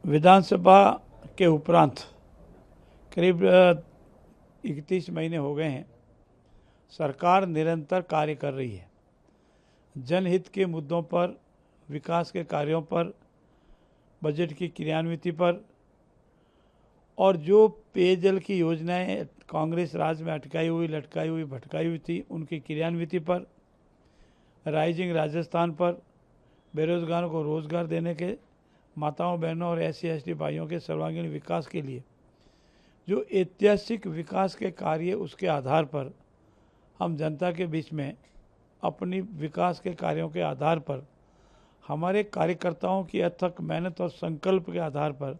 विधानसभा के उपरांत करीब 31 महीने हो गए हैं। सरकार निरंतर कार्य कर रही है। जनहित के मुद्दों पर, विकास के कार्यों पर, बजट की क्रियान्विति पर और जो पेयजल की योजनाएं कांग्रेस राज में अटकाई हुई, लटकाई हुई, भटकाई हुई थी, उनकी क्रियान्विति पर, राइजिंग राजस्थान पर, बेरोजगारों को रोजगार देने के, माताओं बहनों और SC/ST भाइयों के सर्वांगीण विकास के लिए जो ऐतिहासिक विकास के कार्य, उसके आधार पर हम जनता के बीच में अपनी विकास के कार्यों के आधार पर, हमारे कार्यकर्ताओं की अथक मेहनत और संकल्प के आधार पर,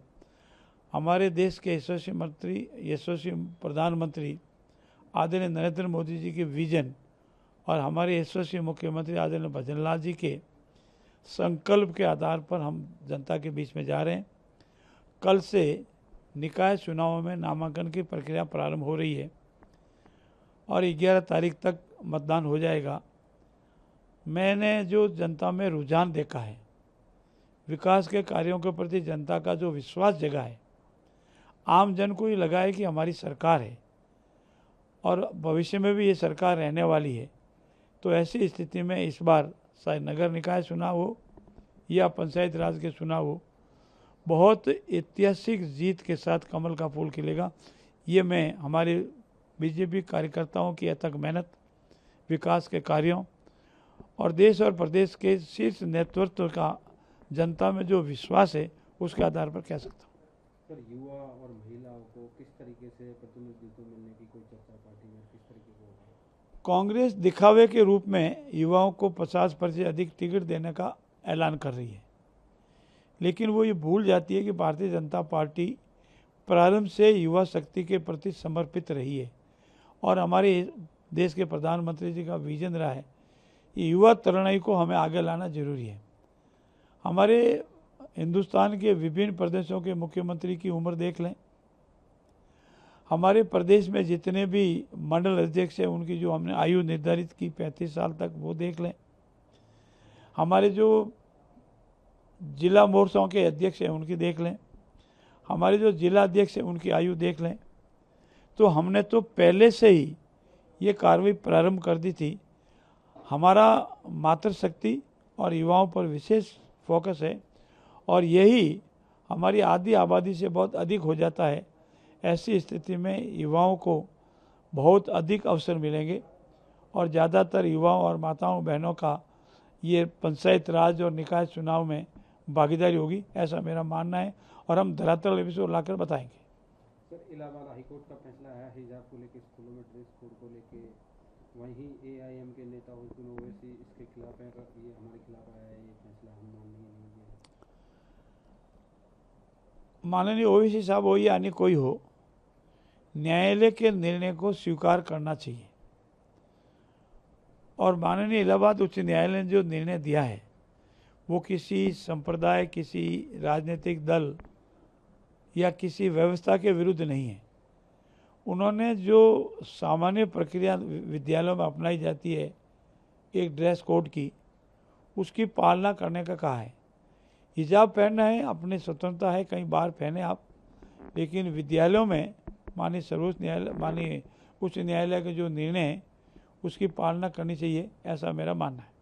हमारे देश के यशस्वी प्रधानमंत्री आदरणीय नरेंद्र मोदी जी के विजन और हमारे यशस्वी मुख्यमंत्री आदरणीय भजन लाल जी के संकल्प के आधार पर हम जनता के बीच में जा रहे हैं। कल से निकाय चुनावों में नामांकन की प्रक्रिया प्रारंभ हो रही है और 11 तारीख तक मतदान हो जाएगा। मैंने जो जनता में रुझान देखा है, विकास के कार्यों के प्रति जनता का जो विश्वास जगा है, आम जन को ये लगा है कि हमारी सरकार है और भविष्य में भी ये सरकार रहने वाली है। तो ऐसी स्थिति में इस बार चाहे नगर निकाय चुनाव हो या पंचायत राज के चुनाव हो, बहुत ऐतिहासिक जीत के साथ कमल का फूल खिलेगा। ये मैं हमारे बीजेपी कार्यकर्ताओं की अथक मेहनत, विकास के कार्यों और देश और प्रदेश के शीर्ष नेतृत्व का जनता में जो विश्वास है, उसके आधार पर कह सकता हूँ। सर, युवा और महिलाओं को किस तरीके से प्रतिनिधित्व मिलने की कोई चर्चा पार्टी में किस तरीके को होगा? कांग्रेस दिखावे के रूप में युवाओं को 50% अधिक टिकट देने का ऐलान कर रही है, लेकिन वो ये भूल जाती है कि भारतीय जनता पार्टी प्रारंभ से युवा शक्ति के प्रति समर्पित रही है और हमारे देश के प्रधानमंत्री जी का विजन रहा है कि युवा तरुणाई को हमें आगे लाना जरूरी है। हमारे हिंदुस्तान के विभिन्न प्रदेशों के मुख्यमंत्री की उम्र देख लें, हमारे प्रदेश में जितने भी मंडल अध्यक्ष हैं उनकी जो हमने आयु निर्धारित की 35 साल तक, वो देख लें। हमारे जो जिला मोर्चाओं के अध्यक्ष हैं उनकी देख लें, हमारे जो जिला अध्यक्ष हैं उनकी आयु देख लें। तो हमने तो पहले से ही ये कार्रवाई प्रारंभ कर दी थी। हमारा मातृशक्ति और युवाओं पर विशेष फोकस है और यही हमारी आधी आबादी से बहुत अधिक हो जाता है। ऐसी स्थिति में युवाओं को बहुत अधिक अवसर मिलेंगे और ज़्यादातर युवाओं और माताओं बहनों का ये पंचायत राज और निकाय चुनाव में भागीदारी होगी, ऐसा मेरा मानना है और हम धरातल लेवल से लाकर बताएंगे। सर, इलाहाबाद हाईकोर्ट का फैसला है हिजाब को लेकर, स्कूलों में ड्रेस कोड को लेके, वहीं AIM के नेता हुसैन ओवैसी इसके खिलाफ है, ये हमारे खिलाफ आया है, ये फैसला हम माननीय नहीं है। माननीय ओवैसी साहब हो या अन्य कोई हो, न्यायालय के निर्णय को स्वीकार करना चाहिए और माननीय इलाहाबाद उच्च न्यायालय ने जो निर्णय दिया है वो किसी संप्रदाय, किसी राजनीतिक दल या किसी व्यवस्था के विरुद्ध नहीं है। उन्होंने जो सामान्य प्रक्रिया विद्यालयों में अपनाई जाती है एक ड्रेस कोड की, उसकी पालना करने का कहा है। हिजाब पहनना है, अपनी स्वतंत्रता है, कहीं बाहर पहने आप, लेकिन विद्यालयों में माननीय सर्वोच्च न्यायालय, माननीय उच्च न्यायालय के जो निर्णय है उसकी पालना करनी चाहिए, ऐसा मेरा मानना है।